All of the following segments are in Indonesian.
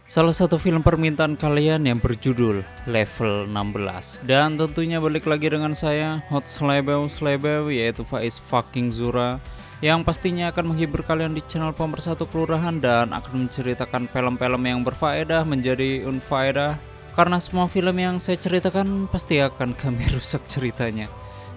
Salah satu film permintaan kalian yang berjudul Level 16. Dan tentunya balik lagi dengan saya, Hot Slebeu, yaitu Faiz fucking Zura, yang pastinya akan menghibur kalian di channel Pemersatu Kelurahan dan akan menceritakan film-film yang berfaedah menjadi unfaedah. Karena semua film yang saya ceritakan pasti akan kami rusak ceritanya.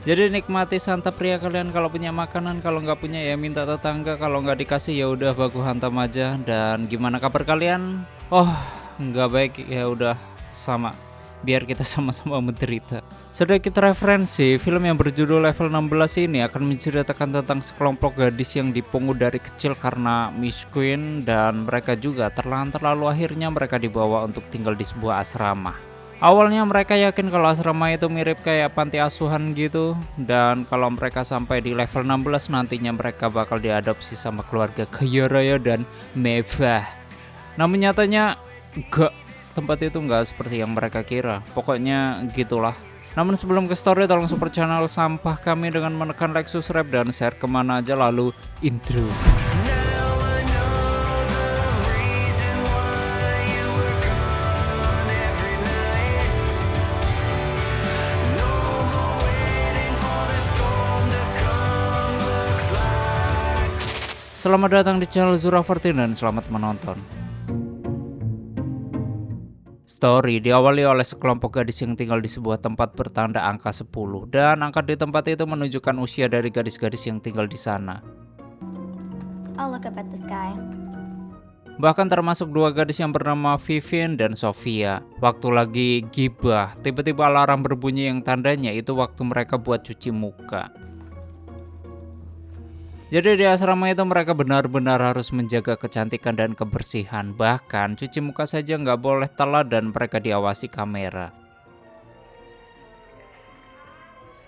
Jadi nikmati santap pria kalian kalau punya makanan, kalau nggak punya ya minta tetangga, kalau nggak dikasih ya udah baku hantam aja. Dan gimana kabar kalian? Oh, nggak baik ya udah sama. Biar kita sama-sama menderita. Sedikit referensi, film yang berjudul Level 16 ini akan menceritakan tentang sekelompok gadis yang dipungut dari kecil karena miskin dan mereka juga terlantar lalu akhirnya mereka dibawa untuk tinggal di sebuah asrama. Awalnya mereka yakin kalau asrama itu mirip kayak panti asuhan gitu, dan kalau mereka sampai di level 16 nantinya mereka bakal diadopsi sama keluarga kaya raya dan mewah. Namun nyatanya enggak, tempat itu enggak seperti yang mereka kira. Pokoknya gitulah. Namun sebelum ke story, tolong support channel sampah kami dengan menekan like, subscribe, dan share kemana aja. Lalu intro. Selamat datang di channel Zura 14 dan selamat menonton. Story diawali oleh sekelompok gadis yang tinggal di sebuah tempat bertanda angka 10 dan angka di tempat itu menunjukkan usia dari gadis-gadis yang tinggal di sana. I'll look up at the sky. Bahkan termasuk dua gadis yang bernama Vivin dan Sofia. Waktu lagi gibah, tiba-tiba alarm berbunyi yang tandanya itu waktu mereka buat cuci muka. Jadi di asrama itu mereka benar-benar harus menjaga kecantikan dan kebersihan. Bahkan cuci muka saja nggak boleh telat dan mereka diawasi kamera.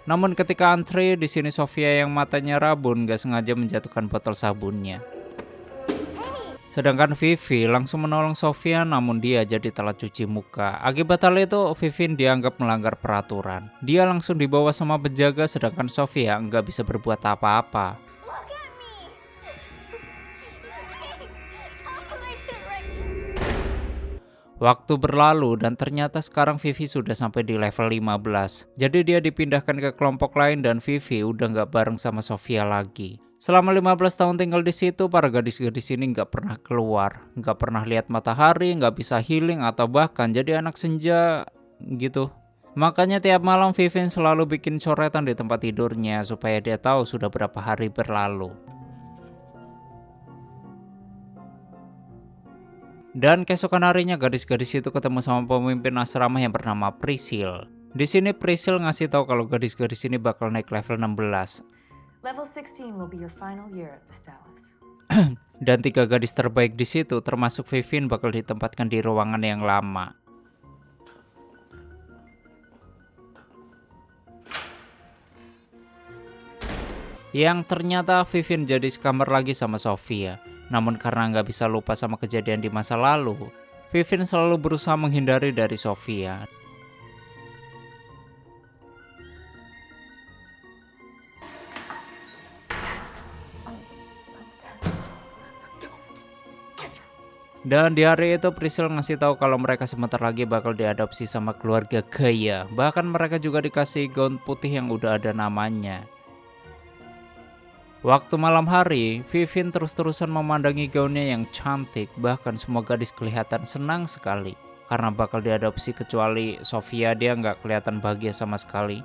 Namun ketika antri, di sini Sofia yang matanya rabun nggak sengaja menjatuhkan botol sabunnya. Sedangkan Vivi langsung menolong Sofia, namun dia jadi telat cuci muka. Akibat hal itu, Vivin dianggap melanggar peraturan. Dia langsung dibawa sama penjaga, sedangkan Sofia nggak bisa berbuat apa-apa. Waktu berlalu dan ternyata sekarang Vivi sudah sampai di level 15. Jadi dia dipindahkan ke kelompok lain dan Vivi udah nggak bareng sama Sofia lagi. Selama 15 tahun tinggal di situ, para gadis-gadis ini nggak pernah keluar, nggak pernah lihat matahari, nggak bisa healing atau bahkan jadi anak senja gitu. Makanya tiap malam Vivin selalu bikin coretan di tempat tidurnya supaya dia tahu sudah berapa hari berlalu. Dan keesokan harinya gadis-gadis itu ketemu sama pemimpin asrama yang bernama Prisil. Di sini Prisil ngasih tahu kalau gadis-gadis ini bakal naik level 16. Level 16 will be your final year at Vestalis. Dan 3 gadis terbaik di situ termasuk Vivin bakal ditempatkan di ruangan yang lama. Yang ternyata Vivin jadi sekamar lagi sama Sofia. Namun karena nggak bisa lupa sama kejadian di masa lalu, Vivin selalu berusaha menghindari dari Sofia. Dan di hari itu Prisil ngasih tahu kalau mereka sebentar lagi bakal diadopsi sama keluarga kaya. Bahkan mereka juga dikasih gaun putih yang udah ada namanya. Waktu malam hari, Vivin terus-terusan memandangi gaunnya yang cantik. Bahkan semua gadis kelihatan senang sekali karena bakal diadopsi, kecuali Sofia, dia nggak kelihatan bahagia sama sekali.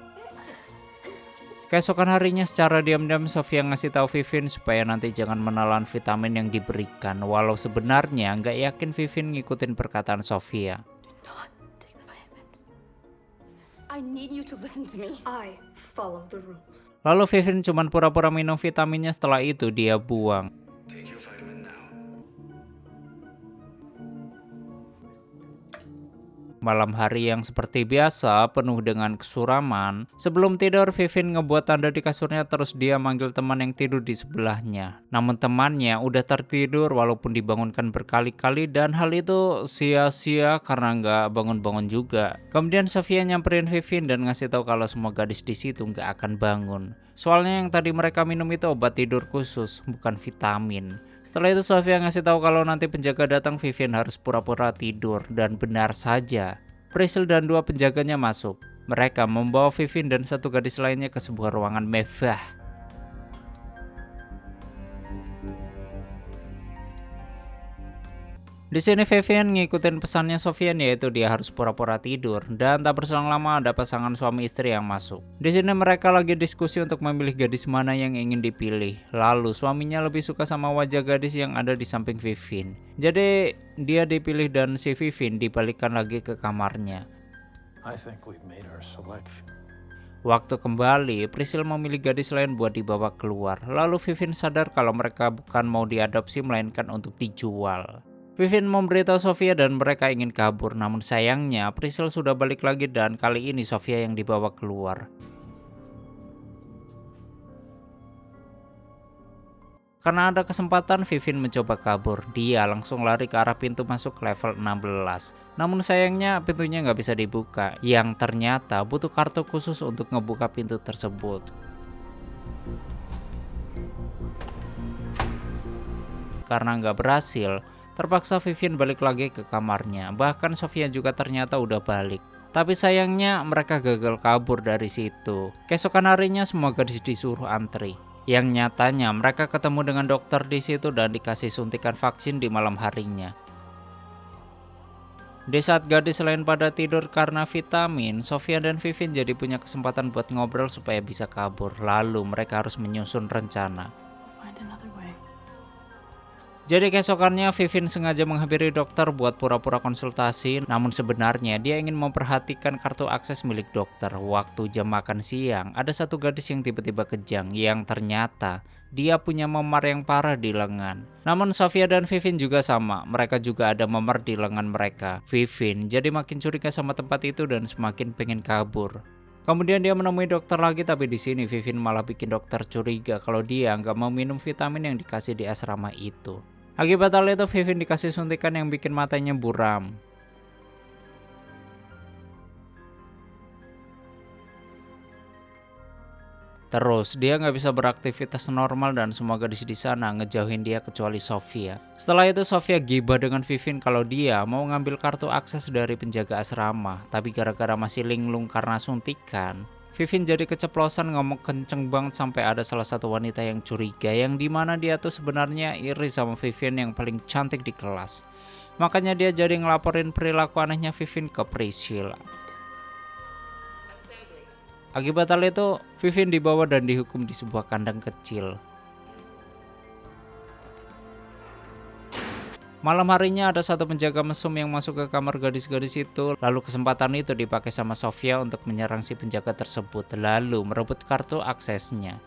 Keesokan harinya secara diam-diam Sofia ngasih tahu Vivin supaya nanti jangan menelan vitamin yang diberikan. Walau sebenarnya nggak yakin Vivin ngikutin perkataan Sofia. I need you to listen to me. I follow the rules. Lalu Vivin cuma pura-pura minum vitaminnya, setelah itu dia buang. Malam hari yang seperti biasa penuh dengan kesuraman. Sebelum tidur Vivin ngebuat tanda di kasurnya, terus dia manggil teman yang tidur di sebelahnya. Namun temannya udah tertidur walaupun dibangunkan berkali-kali, dan hal itu sia-sia karena nggak bangun-bangun juga. Kemudian Sofia nyamperin Vivin dan ngasih tahu kalau semua gadis di situ nggak akan bangun. Soalnya yang tadi mereka minum itu obat tidur khusus, bukan vitamin. Setelah itu Sofia ngasih tahu kalau nanti penjaga datang, Vivian harus pura-pura tidur, dan benar saja. Priscil dan 2 penjaganya masuk. Mereka membawa Vivian dan 1 gadis lainnya ke sebuah ruangan mewah. Di sini Vivian ngikutin pesannya Sofian, yaitu dia harus pura-pura tidur, dan tak berselang lama ada pasangan suami istri yang masuk. Di sini mereka lagi diskusi untuk memilih gadis mana yang ingin dipilih. Lalu suaminya lebih suka sama wajah gadis yang ada di samping Vivian. Jadi dia dipilih dan si Vivian dibalikkan lagi ke kamarnya. I think we've made our selection. Waktu kembali, Priscil memilih gadis lain buat dibawa keluar. Lalu Vivian sadar kalau mereka bukan mau diadopsi melainkan untuk dijual. Vivian memberitahu Sofia dan mereka ingin kabur, namun sayangnya Priscil sudah balik lagi dan kali ini Sofia yang dibawa keluar. Karena ada kesempatan, Vivian mencoba kabur. Dia langsung lari ke arah pintu masuk level 16. Namun sayangnya pintunya nggak bisa dibuka, yang ternyata butuh kartu khusus untuk ngebuka pintu tersebut. Karena nggak berhasil, terpaksa Vivian balik lagi ke kamarnya. Bahkan Sofia juga ternyata udah balik. Tapi sayangnya mereka gagal kabur dari situ. Keesokan harinya semua gadis disuruh antri. Yang nyatanya mereka ketemu dengan dokter di situ dan dikasih suntikan vaksin di malam harinya. Di saat gadis lain pada tidur karena vitamin, Sofia dan Vivian jadi punya kesempatan buat ngobrol supaya bisa kabur. Lalu mereka harus menyusun rencana. Find another way. Jadi keesokannya Vivian sengaja menghampiri dokter buat pura-pura konsultasi, namun sebenarnya dia ingin memperhatikan kartu akses milik dokter. Waktu jam makan siang, ada 1 gadis yang tiba-tiba kejang, yang ternyata dia punya memar yang parah di lengan. Namun Sofia dan Vivian juga sama, mereka juga ada memar di lengan mereka. Vivian jadi makin curiga sama tempat itu dan semakin pengen kabur. Kemudian dia menemui dokter lagi, tapi di sini Vivian malah bikin dokter curiga kalau dia nggak mau minum vitamin yang dikasih di asrama itu. Akibat hal itu Vivian dikasih suntikan yang bikin matanya buram. Terus dia nggak bisa beraktivitas normal dan semua gadis di sana ngejauhin dia kecuali Sofia. Setelah itu Sofia gibah dengan Vivian kalau dia mau ngambil kartu akses dari penjaga asrama, tapi gara-gara masih linglung karena suntikan, Vivian jadi keceplosan ngomong kenceng banget sampai ada salah satu wanita yang curiga, yang dimana dia tuh sebenarnya iri sama Vivian yang paling cantik di kelas. Makanya dia jadi ngelaporin perilaku anehnya Vivian ke Priscil. Akibat hal itu, Vivian dibawa dan dihukum di sebuah kandang kecil. Malam harinya ada 1 penjaga mesum yang masuk ke kamar gadis-gadis itu. Lalu kesempatan itu dipakai sama Sofia untuk menyerang si penjaga tersebut, lalu merebut kartu aksesnya.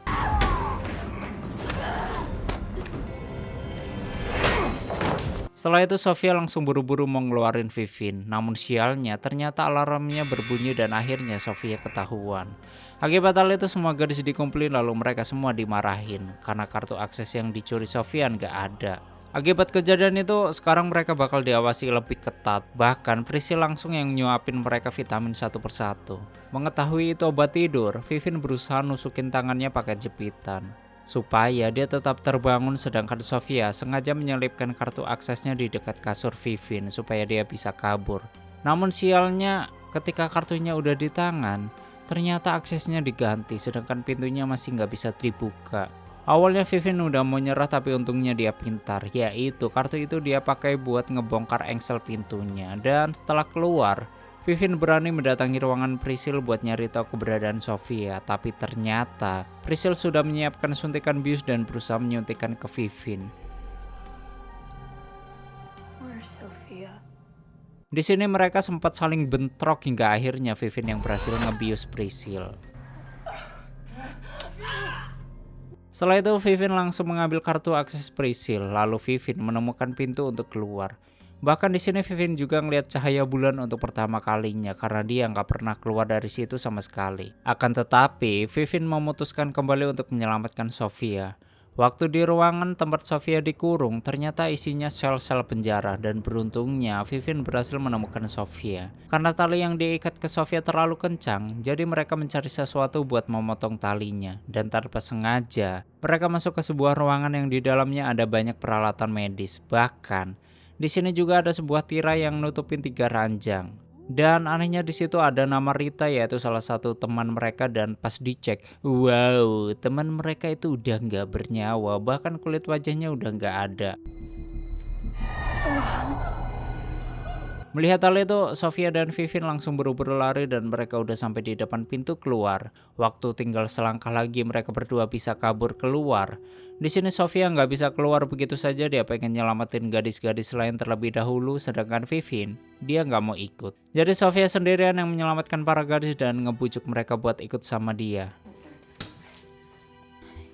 Setelah itu Sofia langsung buru-buru mau ngeluarin Vivian. Namun sialnya ternyata alarmnya berbunyi dan akhirnya Sofia ketahuan. Akibat hal itu semua gadis dikumpulin lalu mereka semua dimarahin karena kartu akses yang dicuri Sofia nggak ada. Akibat kejadian itu, sekarang mereka bakal diawasi lebih ketat. Bahkan Priscil langsung yang nyuapin mereka vitamin 1 persatu. Mengetahui itu obat tidur, Vivian berusaha nusukin tangannya pakai jepitan supaya dia tetap terbangun, sedangkan Sofia sengaja menyelipkan kartu aksesnya di dekat kasur Vivian supaya dia bisa kabur. Namun sialnya, ketika kartunya udah di tangan, ternyata aksesnya diganti sedangkan pintunya masih nggak bisa dibuka. Awalnya Vivian udah mau nyerah, tapi untungnya dia pintar, yaitu kartu itu dia pakai buat ngebongkar engsel pintunya. Dan setelah keluar, Vivian berani mendatangi ruangan Priscil buat nyari tahu keberadaan Sofia. Tapi ternyata Priscil sudah menyiapkan suntikan bius dan berusaha menyuntikkan ke Vivian. Where's Sophia? Di sini mereka sempat saling bentrok hingga akhirnya Vivian yang berhasil ngebius Priscil. Setelah itu Vivian langsung mengambil kartu akses Priscil, lalu Vivian menemukan pintu untuk keluar. Bahkan di sini Vivian juga ngeliat cahaya bulan untuk pertama kalinya karena dia nggak pernah keluar dari situ sama sekali. Akan tetapi Vivian memutuskan kembali untuk menyelamatkan Sofia. Waktu di ruangan tempat Sofia dikurung, ternyata isinya sel-sel penjara dan beruntungnya Vivien berhasil menemukan Sofia. Karena tali yang diikat ke Sofia terlalu kencang, jadi mereka mencari sesuatu buat memotong talinya. Dan tanpa sengaja, mereka masuk ke sebuah ruangan yang di dalamnya ada banyak peralatan medis. Bahkan, di sini juga ada sebuah tirai yang nutupin 3 ranjang. Dan anehnya di situ ada nama Rita, yaitu salah satu teman mereka, dan pas dicek, wow, teman mereka itu udah nggak bernyawa, bahkan kulit wajahnya udah nggak ada. Melihat hal itu, Sofia dan Vivien langsung buru-buru lari dan mereka udah sampai di depan pintu keluar. Waktu tinggal selangkah lagi mereka berdua bisa kabur keluar. Di sini Sofia nggak bisa keluar begitu saja, dia pengen nyelamatin gadis-gadis lain terlebih dahulu, sedangkan Vivien, dia nggak mau ikut. Jadi Sofia sendirian yang menyelamatkan para gadis dan ngebujuk mereka buat ikut sama dia.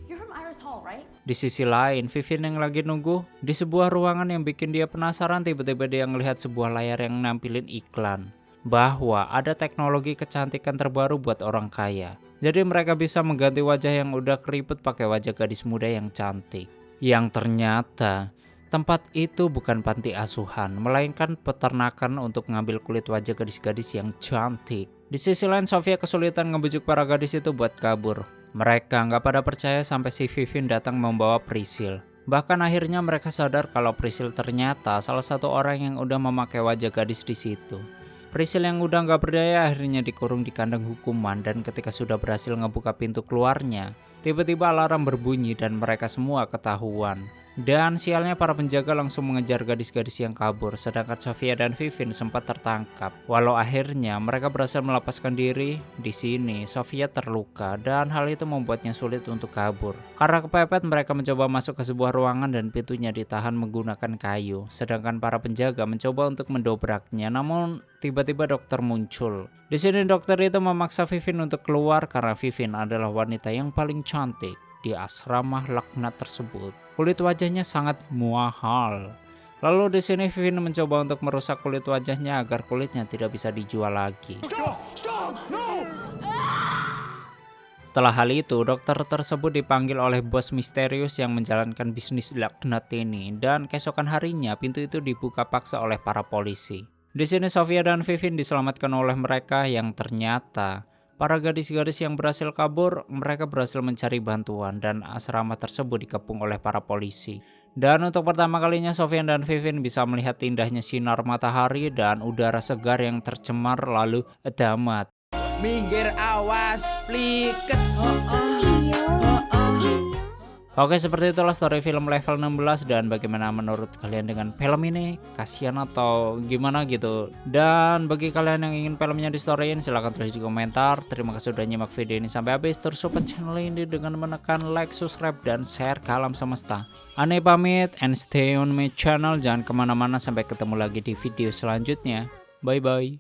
You're from Iris Hall, right? Di sisi lain, Vivien yang lagi nunggu di sebuah ruangan yang bikin dia penasaran, tiba-tiba dia ngelihat sebuah layar yang nampilin iklan bahwa ada teknologi kecantikan terbaru buat orang kaya. Jadi mereka bisa mengganti wajah yang udah keriput pakai wajah gadis muda yang cantik. Yang ternyata tempat itu bukan panti asuhan, melainkan peternakan untuk ngambil kulit wajah gadis-gadis yang cantik. Di sisi lain, Sofia kesulitan ngebujuk para gadis itu buat kabur. Mereka nggak pada percaya sampai si Vivien datang membawa Priscil. Bahkan akhirnya mereka sadar kalau Priscil ternyata salah satu orang yang udah memakai wajah gadis di situ. Priscil yang udah nggak berdaya akhirnya dikurung di kandang hukuman, dan ketika sudah berhasil ngebuka pintu keluarnya, tiba-tiba alarm berbunyi dan mereka semua ketahuan. Dan sialnya para penjaga langsung mengejar gadis-gadis yang kabur, sedangkan Sofia dan Vivien sempat tertangkap. Walau akhirnya mereka berhasil melepaskan diri, di sini Sofia terluka dan hal itu membuatnya sulit untuk kabur. Karena kepepet, mereka mencoba masuk ke sebuah ruangan dan pintunya ditahan menggunakan kayu, sedangkan para penjaga mencoba untuk mendobraknya, namun tiba-tiba dokter muncul. Di sini dokter itu memaksa Vivien untuk keluar karena Vivien adalah wanita yang paling cantik di asrama laknat tersebut. Kulit wajahnya sangat muahal. Lalu di sini Vivien mencoba untuk merusak kulit wajahnya agar kulitnya tidak bisa dijual lagi. Setelah hal itu, dokter tersebut dipanggil oleh bos misterius yang menjalankan bisnis laknat ini, dan keesokan harinya pintu itu dibuka paksa oleh para polisi. Di sini Sofia dan Vivien diselamatkan oleh mereka, yang ternyata para gadis-gadis yang berhasil kabur, mereka berhasil mencari bantuan dan asrama tersebut dikepung oleh para polisi. Dan untuk pertama kalinya Sofia dan Vivien bisa melihat indahnya sinar matahari dan udara segar yang tercemar lalu damat. Minggir awas pliket. Oke, seperti itulah story film level 16, dan bagaimana menurut kalian dengan film ini? Kasihan atau gimana gitu? Dan bagi kalian yang ingin filmnya di storyin, silahkan tulis di komentar. Terima kasih sudah nyimak video ini sampai habis. Terus support channel ini dengan menekan like, subscribe, dan share ke alam semesta. Ane pamit and stay on my channel. Jangan kemana-mana, sampai ketemu lagi di video selanjutnya. Bye bye.